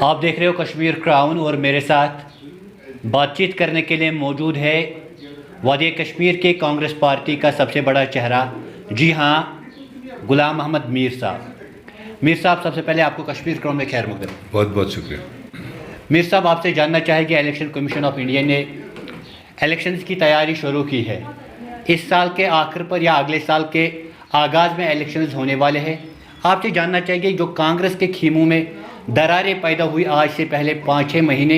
आप देख रहे हो कश्मीर क्राउन और मेरे साथ बातचीत करने के लिए मौजूद है वादी कश्मीर के कांग्रेस पार्टी का सबसे बड़ा चेहरा, जी हाँ, गुलाम मोहम्मद मीर साहब। मीर साहब, सबसे पहले आपको कश्मीर क्राउन में खैर मकदम। बहुत बहुत शुक्रिया। मीर साहब, आपसे जानना चाहेंगे, इलेक्शन कमीशन ऑफ इंडिया ने इलेक्शंस की तैयारी शुरू की है। इस साल के आखिर पर या अगले साल के आगाज़ में इलेक्शंस होने वाले हैं। आपसे जानना चाहिए, जो कांग्रेस के खीमों में दरारें पैदा हुई आज से पहले 5-6 महीने,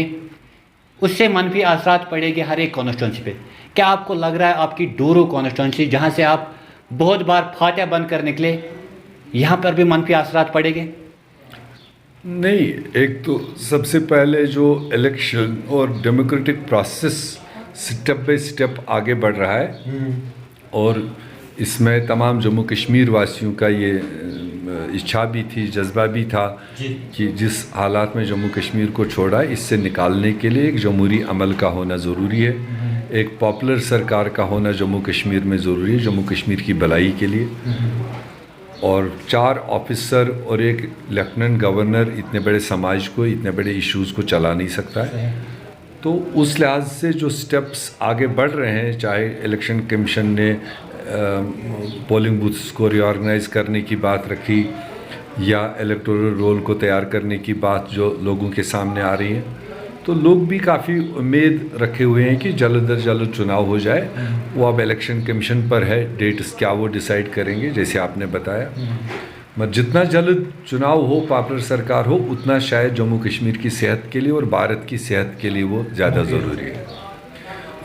उससे मनफी असरात पड़ेंगे हर एक कॉन्स्टिट्यूंसी पे। क्या आपको लग रहा है आपकी डोरो कॉन्स्टिट्यूंसी, जहाँ से आप बहुत बार फातह बंद कर निकले, यहाँ पर भी मनफी असरात पड़ेंगे? नहीं, एक तो सबसे पहले जो इलेक्शन और democratic process step by step आगे बढ़ रहा है और इसमें तमाम जम्मू कश्मीर वासियों का ये इच्छा भी थी, जज्बा भी था कि जिस हालात में जम्मू कश्मीर को छोड़ा, इससे निकालने के लिए एक जमहूरी अमल का होना ज़रूरी है, एक पॉपुलर सरकार का होना जम्मू कश्मीर में ज़रूरी है, जम्मू कश्मीर की भलाई के लिए। और 4 ऑफिसर और एक लेफ्टिनेंट गवर्नर इतने बड़े समाज को, इतने बड़े इश्यूज़ को चला नहीं सकता है। तो उस लिहाज से जो स्टेप्स आगे बढ़ रहे हैं, चाहे इलेक्शन कमीशन ने पोलिंग बूथ्स को रीऑर्गेनाइज करने की बात रखी या इलेक्टोरल रोल को तैयार करने की बात जो लोगों के सामने आ रही है, तो लोग भी काफ़ी उम्मीद रखे हुए हैं कि जल्द अज जल्द चुनाव हो जाए। वो अब इलेक्शन कमीशन पर है, डेट्स क्या वो डिसाइड करेंगे, जैसे आपने बताया। मगर जितना जल्द चुनाव हो, पॉपुलर सरकार हो, उतना शायद जम्मू कश्मीर की सेहत के लिए और भारत की सेहत के लिए वो ज़्यादा ज़रूरी है।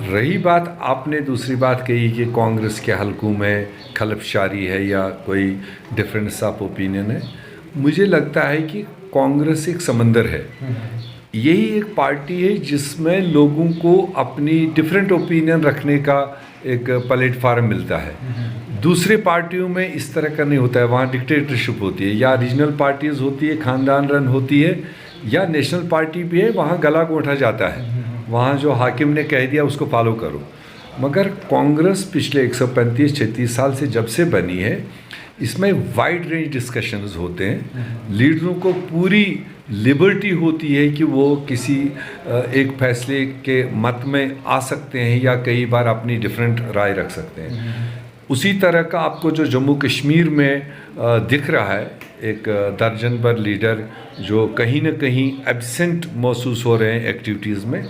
रही बात, आपने दूसरी बात कही कि कांग्रेस के हलकों में खलफशारी है या कोई डिफरेंस ऑफ ओपिनियन है। मुझे लगता है कि कांग्रेस एक समंदर है। यही एक पार्टी है जिसमें लोगों को अपनी डिफरेंट ओपिनियन रखने का एक प्लेटफार्म मिलता है। दूसरे पार्टियों में इस तरह का नहीं होता है। वहाँ डिक्टेटरशिप होती है, या रीजनल पार्टीज़ होती है, ख़ानदान रन होती है, या नेशनल पार्टी भी है, वहाँ गला घोंटा जाता है। वहाँ जो हाकिम ने कह दिया उसको फॉलो करो। मगर कांग्रेस पिछले 135-36 साल से जब से बनी है, इसमें वाइड रेंज डिस्कशंस होते हैं। लीडरों को पूरी लिबर्टी होती है कि वो किसी एक फैसले के मत में आ सकते हैं या कई बार अपनी डिफरेंट राय रख सकते हैं। उसी तरह का आपको जो जम्मू कश्मीर में दिख रहा है, एक दर्जन भर लीडर जो कहीं ना कहीं एब्सेंट महसूस हो रहे हैं एक्टिविटीज़ में।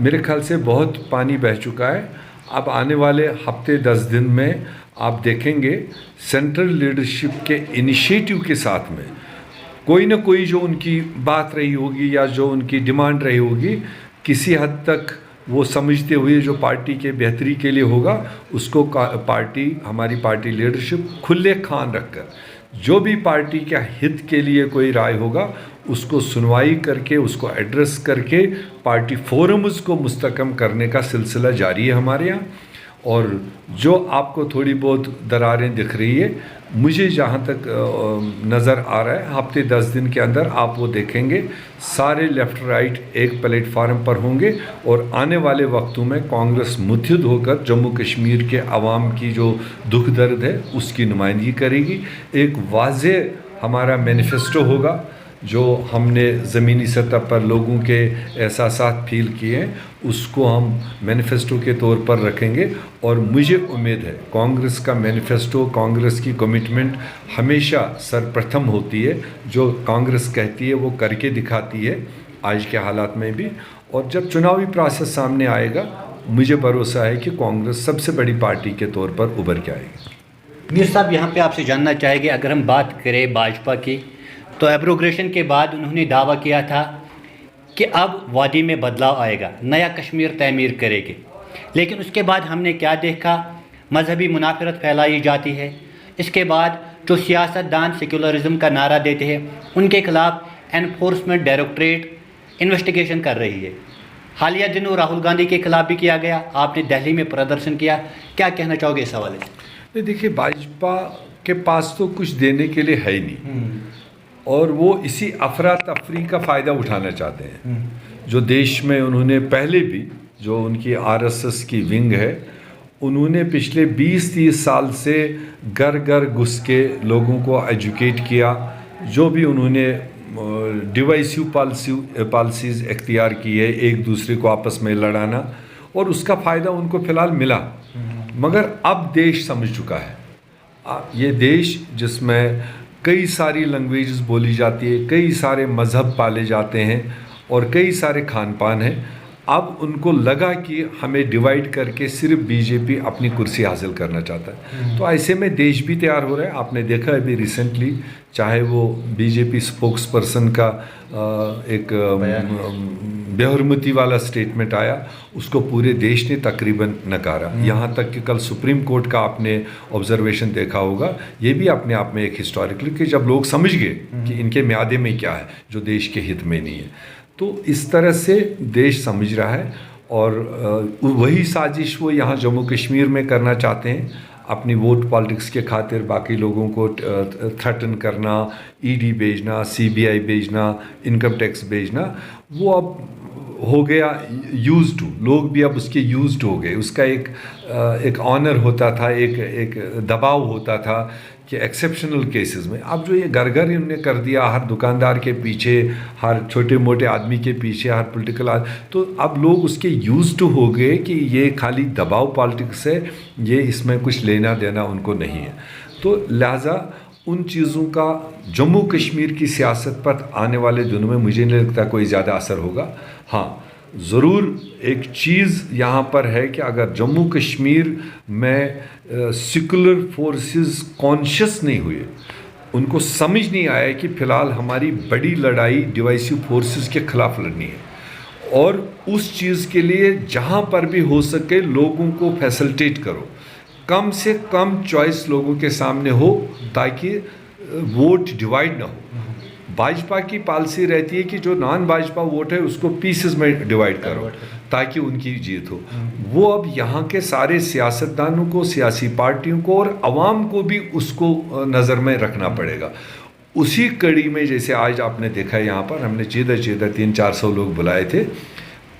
मेरे ख्याल से बहुत पानी बह चुका है। अब आने वाले हफ्ते 10 दिन में आप देखेंगे सेंट्रल लीडरशिप के इनिशिएटिव के साथ में कोई ना कोई जो उनकी बात रही होगी या जो उनकी डिमांड रही होगी, किसी हद तक वो समझते हुए जो पार्टी के बेहतरी के लिए होगा, उसको हमारी पार्टी लीडरशिप खुले खान रखकर जो भी पार्टी के हित के लिए कोई राय होगा, उसको सुनवाई करके, उसको एड्रेस करके पार्टी फोरम्स को मुस्तकम करने का सिलसिला जारी है हमारे यहाँ। और जो आपको थोड़ी बहुत दरारें दिख रही है, मुझे जहाँ तक नज़र आ रहा है, हफ्ते 10 दिन के अंदर आप वो देखेंगे सारे लेफ़्ट राइट एक प्लेटफार्म पर होंगे और आने वाले वक्तों में कांग्रेस मुत्तहिद होकर जम्मू कश्मीर के अवाम की जो दुख दर्द है उसकी नुमाइंदगी करेगी। एक वाज़ेह हमारा मैनिफेस्टो होगा जो हमने ज़मीनी सतह पर लोगों के एहसासात फील किए हैं, उसको हम मैनिफेस्टो के तौर पर रखेंगे। और मुझे उम्मीद है कांग्रेस का मैनिफेस्टो, कांग्रेस की कमिटमेंट हमेशा सर्वप्रथम होती है। जो कांग्रेस कहती है वो करके दिखाती है, आज के हालात में भी। और जब चुनावी प्रोसेस सामने आएगा, मुझे भरोसा है कि कांग्रेस सबसे बड़ी पार्टी के तौर पर उभर के आएगी। मीर साहब, यहाँ पे आपसे जानना चाहेंगे, अगर हम बात करें भाजपा की, तो एब्रोगेशन के बाद उन्होंने दावा किया था कि अब वादी में बदलाव आएगा, नया कश्मीर तमीर करेगी। लेकिन उसके बाद हमने क्या देखा, मजहबी मुनाफरत फैलाई जाती है। इसके बाद जो सियासतदान सेकुलरिज्म का नारा देते हैं, उनके खिलाफ एनफोर्समेंट डायरेक्टरेट इन्वेस्टिगेशन कर रही है। हालिया दिनों राहुल गांधी के खिलाफ भी किया गया, आपने दिल्ली में प्रदर्शन किया, क्या कहना चाहोगे इस हवाले से? देखिए, भाजपा के पास तो कुछ देने के लिए है ही नहीं और वो इसी अफरा तफरी का फ़ायदा उठाना चाहते हैं। जो देश में उन्होंने पहले भी, जो उनकी आरएसएस की विंग है, उन्होंने पिछले 20-30 साल से घर घर घुस के लोगों को एजुकेट किया। जो भी उन्होंने डिवाइसिव पॉलिसीज़ इख्तियार की है, एक दूसरे को आपस में लड़ाना, और उसका फ़ायदा उनको फ़िलहाल मिला। मगर अब देश समझ चुका है, ये देश जिसमें कई सारी लैंग्वेजेस बोली जाती है, कई सारे मज़हब पाले जाते हैं और कई सारे खान पान हैं, अब उनको लगा कि हमें डिवाइड करके सिर्फ बीजेपी अपनी कुर्सी हासिल करना चाहता है। तो ऐसे में देश भी तैयार हो रहा है। आपने देखा अभी रिसेंटली, चाहे वो बीजेपी स्पोक्स पर्सन का एक बेहरमती वाला स्टेटमेंट आया, उसको पूरे देश ने तकरीबन नकारा। यहाँ तक कि कल सुप्रीम कोर्ट का आपने ऑब्जर्वेशन देखा होगा, ये भी अपने आप में एक हिस्टोरिकल, कि जब लोग समझ गए कि इनके म्यादे में क्या है जो देश के हित में नहीं है। तो इस तरह से देश समझ रहा है, और वही साजिश वो यहाँ जम्मू कश्मीर में करना चाहते हैं, अपनी वोट पॉलिटिक्स के खातिर बाकी लोगों को थ्रेटन करना, ईडी भेजना, सीबीआई भेजना, इनकम टैक्स भेजना। वो अब हो गया यूज्ड टू, लोग भी अब उसके यूज्ड हो गए। उसका एक ऑनर होता था, एक दबाव होता था कि एक्सेप्शनल केसेस में। अब जो ये घर घर इन्होंने कर दिया, हर दुकानदार के पीछे, हर छोटे मोटे आदमी के पीछे, हर पॉलिटिकल तो अब लोग उसके यूज्ड टू हो गए कि ये खाली दबाव पॉलिटिक्स है, ये इसमें कुछ लेना देना उनको नहीं है। तो लिहाजा उन चीज़ों का जम्मू कश्मीर की सियासत पर आने वाले दिनों में मुझे नहीं लगता कोई ज़्यादा असर होगा। हाँ, ज़रूर एक चीज़ यहाँ पर है कि अगर जम्मू कश्मीर में सेकुलर फोर्सेस कॉन्शियस नहीं हुए, उनको समझ नहीं आया कि फ़िलहाल हमारी बड़ी लड़ाई डिवाइसिव फोर्सेस के ख़िलाफ़ लड़नी है, और उस चीज़ के लिए जहाँ पर भी हो सके लोगों को फैसिलिटेट करो, कम से कम चॉइस लोगों के सामने हो, ताकि वोट डिवाइड ना हो। भाजपा की पॉलिसी रहती है कि जो नॉन भाजपा वोट है उसको पीसेस में डिवाइड करो ताकि उनकी जीत हो। वो अब यहाँ के सारे सियासतदानों को, सियासी पार्टियों को और अवाम को भी उसको नज़र में रखना पड़ेगा। उसी कड़ी में जैसे आज आपने देखा है, यहाँ पर हमने चीदा 300-400 लोग बुलाए थे,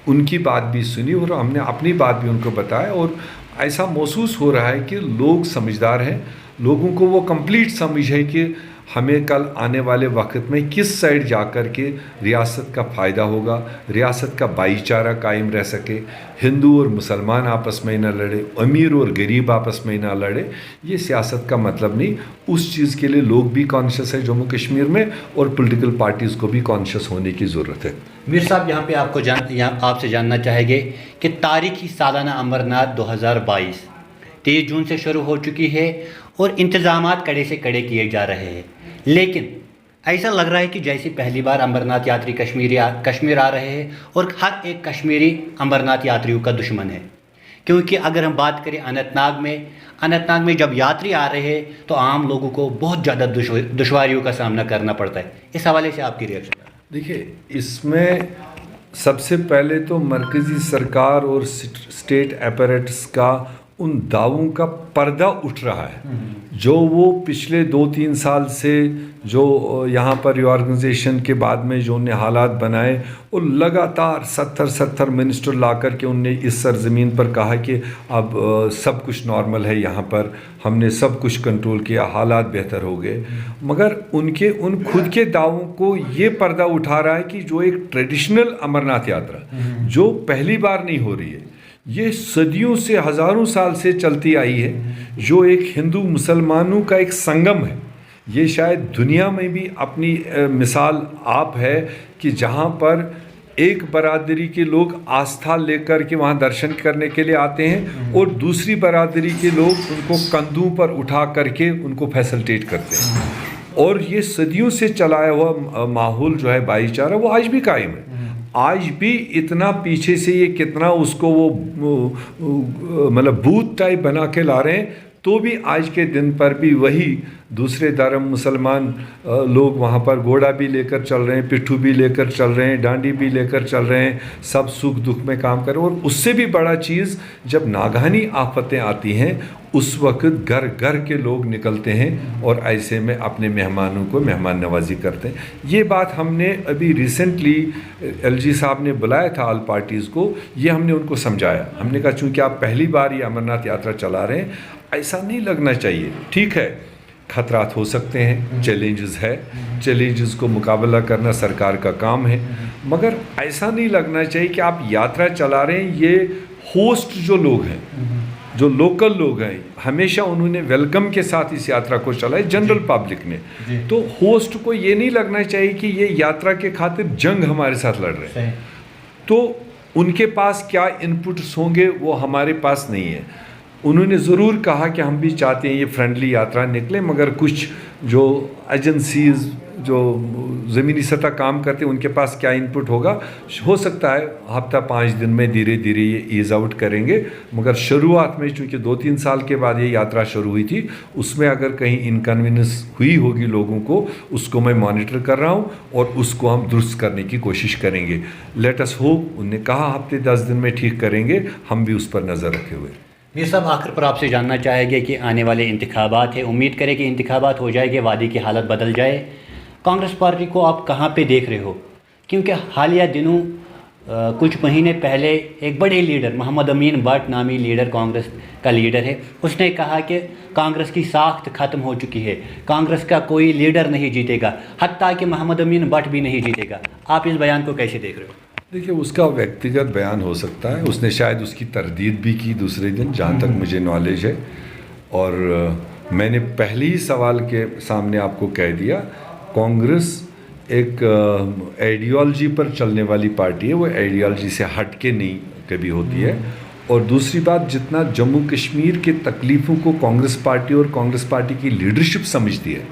उनकी बात भी सुनी और हमने अपनी बात भी उनको बताया, और ऐसा महसूस हो रहा है कि लोग समझदार हैं, लोगों को वो कंप्लीट समझ है कि हमें कल आने वाले वक्त में किस साइड जाकर के रियासत का फ़ायदा होगा, रियासत का भाईचारा कायम रह सके, हिंदू और मुसलमान आपस में ना लड़े, अमीर और गरीब आपस में ना लड़े। ये सियासत का मतलब नहीं। उस चीज़ के लिए लोग भी कॉन्शियस है जम्मू कश्मीर में, और पॉलिटिकल पार्टीज़ को भी कॉन्शियस होने की ज़रूरत है। मीर साहब, यहाँ पे आपसे जानना चाहेंगे कि तारीखी सालाना अमरनाथ 2022 23 जून से शुरू हो चुकी है और इंतज़ामात कड़े से कड़े किए जा रहे हैं, लेकिन ऐसा लग रहा है कि जैसे पहली बार अमरनाथ यात्री कश्मीर आ रहे हैं और हर एक कश्मीरी अमरनाथ यात्रियों का दुश्मन है। क्योंकि अगर हम बात करें अनंतनाग में जब यात्री आ रहे हैं तो आम लोगों को बहुत ज़्यादा दुश्वारियों का सामना करना पड़ता है। इस हवाले से आपकी रिएक्शन? देखिए, इसमें सबसे पहले तो मरकज़ी सरकार और स्टेट अपैरेटस का उन दावों का पर्दा उठ रहा है, जो वो पिछले 2-3 साल से जो यहाँ पर रिऑर्गेनाइजेशन के बाद में जो उन्हें हालात बनाए, और लगातार 70 मिनिस्टर ला कर के उनने इस सरजमीन पर कहा कि अब सब कुछ नॉर्मल है, यहाँ पर हमने सब कुछ कंट्रोल किया, हालात बेहतर हो गए। मगर उनके उन खुद के दावों को ये पर्दा उठा रहा है कि जो एक ट्रेडिशनल अमरनाथ यात्रा जो पहली बार नहीं हो रही है, ये सदियों से, हज़ारों साल से चलती आई है, जो एक हिंदू मुसलमानों का एक संगम है। ये शायद दुनिया में भी अपनी मिसाल आप है कि जहाँ पर एक बरादरी के लोग आस्था लेकर के वहाँ दर्शन करने के लिए आते हैं, और दूसरी बरादरी के लोग उनको कंधों पर उठा करके उनको फैसिलिटेट करते हैं। और ये सदियों से चलाया हुआ माहौल जो है भाईचारा, वो आज भी कायम है। आज भी इतना पीछे से ये कितना उसको वो मतलब भूत टाइप बना के ला रहे हैं, तो भी आज के दिन पर भी वही दूसरे धर्म मुसलमान लोग वहाँ पर घोड़ा भी लेकर चल रहे हैं, पिट्ठू भी लेकर चल रहे हैं, डांडी भी लेकर चल रहे हैं, सब सुख दुख में काम कर रहे हैं। और उससे भी बड़ा चीज़, जब नागहानी आफतें आती हैं उस वक्त घर घर के लोग निकलते हैं और ऐसे में अपने मेहमानों को मेहमान नवाजी करते हैं। ये बात हमने अभी रिसेंटली एलजी साहब ने बुलाया था ऑल पार्टीज़ को, ये हमने उनको समझाया। हमने कहा चूँकि आप पहली बार ये अमरनाथ यात्रा चला रहे हैं, ऐसा नहीं लगना चाहिए। ठीक है, खतरात हो सकते हैं, चैलेंजेस है, चैलेंजेस को मुकाबला करना सरकार का काम है, मगर ऐसा नहीं लगना चाहिए कि आप यात्रा चला रहे हैं। ये होस्ट जो लोग हैं, जो लोकल लोग हैं, हमेशा उन्होंने वेलकम के साथ इस यात्रा को चलाई, जनरल पब्लिक ने। तो होस्ट को ये नहीं लगना चाहिए कि ये यात्रा के खातिर जंग हमारे साथ लड़ रहे हैं। तो उनके पास क्या इनपुट्स होंगे वो हमारे पास नहीं है। उन्होंने ज़रूर कहा कि हम भी चाहते हैं ये फ्रेंडली यात्रा निकले, मगर कुछ जो एजेंसीज जो ज़मीनी सतह काम करते हैं उनके पास क्या इनपुट होगा, हो सकता है हफ्ता 5 दिन में धीरे धीरे ये ईज़ आउट करेंगे। मगर शुरुआत में चूँकि 2-3 साल के बाद ये यात्रा शुरू हुई थी, उसमें अगर कहीं इनकन्वीनियंस हुई होगी लोगों को, उसको मैं मॉनिटर कर रहा हूँ और उसको हम दुरुस्त करने की कोशिश करेंगे। लेट अस होप, उन्होंने कहा हफ्ते 10 दिन में ठीक करेंगे, हम भी उस पर नज़र रखे हुए। मीर साहब, आखिर पर आपसे जानना चाहेंगे कि आने वाले इंतखाबात है, उम्मीद करें कि इंतखाबात हो जाएंगे, वादी की हालत बदल जाए। कांग्रेस पार्टी को आप कहाँ पे देख रहे हो? क्योंकि हालिया दिनों कुछ महीने पहले एक बड़े लीडर मोहम्मद अमीन भट्ट नामी लीडर, कांग्रेस का लीडर है, उसने कहा कि कांग्रेस की साख्त ख़त्म हो चुकी है, कांग्रेस का कोई लीडर नहीं जीतेगा, हत्ता कि मोहम्मद अमीन भट्ट भी नहीं जीतेगा। आप इस बयान को कैसे देख रहे हो? देखिए, उसका व्यक्तिगत बयान हो सकता है, उसने शायद उसकी तरदीद भी की दूसरे दिन, जहाँ तक मुझे नॉलेज है। और मैंने पहले ही सवाल के सामने आपको कह दिया, कांग्रेस एक आइडियोलॉजी पर चलने वाली पार्टी है, वो आइडियोलॉजी से हट के नहीं कभी होती है। और दूसरी बात, जितना जम्मू कश्मीर के तकलीफ़ों को कांग्रेस पार्टी और कांग्रेस पार्टी की लीडरशिप समझती है,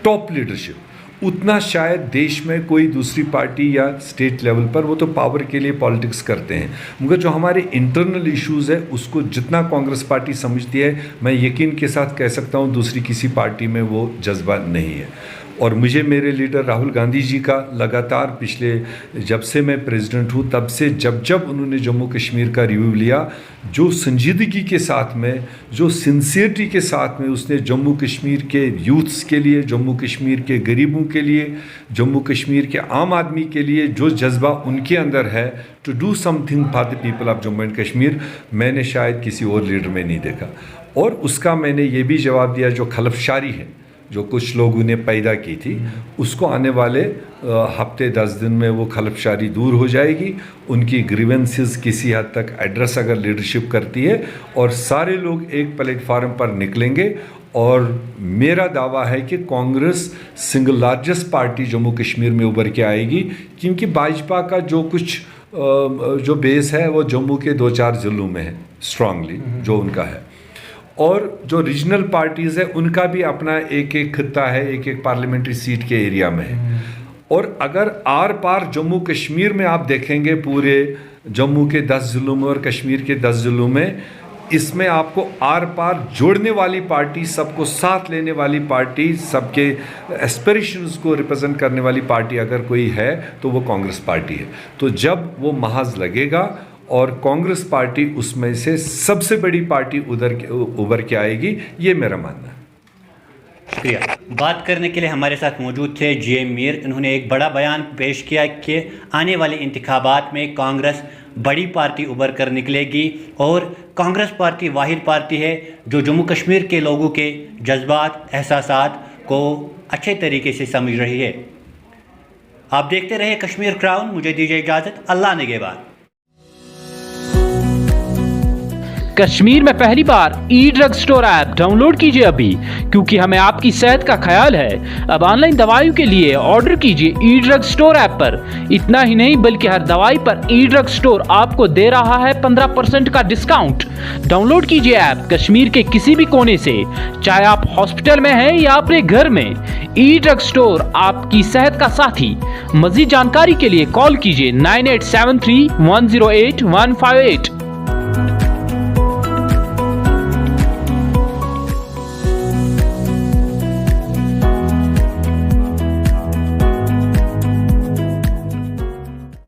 टॉप लीडरशिप, उतना शायद देश में कोई दूसरी पार्टी या स्टेट लेवल पर, वो तो पावर के लिए पॉलिटिक्स करते हैं, मगर जो हमारे इंटरनल इश्यूज़ है उसको जितना कांग्रेस पार्टी समझती है, मैं यकीन के साथ कह सकता हूँ दूसरी किसी पार्टी में वो जज्बा नहीं है। और मुझे मेरे लीडर राहुल गांधी जी का लगातार पिछले, जब से मैं प्रेसिडेंट हूँ तब से, जब जब उन्होंने जम्मू कश्मीर का रिव्यू लिया, जो संजीदगी के साथ में, जो सिंसियरिटी के साथ में उसने जम्मू कश्मीर के यूथ्स के लिए, जम्मू कश्मीर के गरीबों के लिए, जम्मू कश्मीर के आम आदमी के लिए जो जज्बा उनके अंदर है to do something for the people of Jammu and Kashmir, मैंने शायद किसी और लीडर में नहीं देखा। और उसका मैंने ये भी जवाब दिया, जो खलफशारी है जो कुछ लोगों ने पैदा की थी, उसको आने वाले हफ्ते 10 दिन में वो खलफशारी दूर हो जाएगी। उनकी ग्रीवेंसेस किसी हद तक एड्रेस अगर लीडरशिप करती है, और सारे लोग एक प्लेटफार्म पर निकलेंगे। और मेरा दावा है कि Congress single largest party Jammu Kashmir में उभर के आएगी, क्योंकि भाजपा का जो कुछ जो बेस है वो जम्मू के 2-4 ज़िलों में है स्ट्रांगली, जो उनका है। और जो रीजनल पार्टीज़ है उनका भी अपना एक एक खित्ता है, एक एक पार्लियामेंट्री सीट के एरिया में है। और अगर आर पार जम्मू कश्मीर में आप देखेंगे, पूरे जम्मू के 10 ज़िलों में और कश्मीर के 10 ज़िलों में, इसमें आपको आर पार जोड़ने वाली पार्टी, सबको साथ लेने वाली पार्टी, सबके एस्पिरेशंस को रिप्रेजेंट करने वाली पार्टी अगर कोई है तो वो कांग्रेस पार्टी है। तो जब वो महाज लगेगा और कांग्रेस पार्टी उसमें से सबसे बड़ी पार्टी उभर के आएगी, ये मेरा मानना है। शुक्रिया। बात करने के लिए हमारे साथ मौजूद थे GM मीर। इन्होंने एक बड़ा बयान पेश किया कि आने वाले इंतखाबात में कांग्रेस बड़ी पार्टी उभर कर निकलेगी, और कांग्रेस पार्टी वाहिद पार्टी है जो जम्मू कश्मीर के लोगों के जज्बात, एहसासात को अच्छे तरीके से समझ रही है। आप देखते रहे कश्मीर क्राउन। मुझे दीजिए इजाज़त। अल्लाह निगहबान। कश्मीर में पहली बार ई ड्रग स्टोर ऐप डाउनलोड कीजिए अभी, क्योंकि हमें आपकी सेहत का ख्याल है। अब ऑनलाइन दवाइयों के लिए ऑर्डर कीजिए ई ड्रग स्टोर ऐप पर। इतना ही नहीं, बल्कि हर दवाई पर ई ड्रग स्टोर आपको दे रहा है 15% का डिस्काउंट। डाउनलोड कीजिए ऐप कश्मीर के किसी भी कोने से, चाहे आप हॉस्पिटल में हैं या अपने घर में। ई ड्रग स्टोर आपकी सेहत का साथी। मजीद जानकारी के लिए कॉल कीजिए 9873 108 158।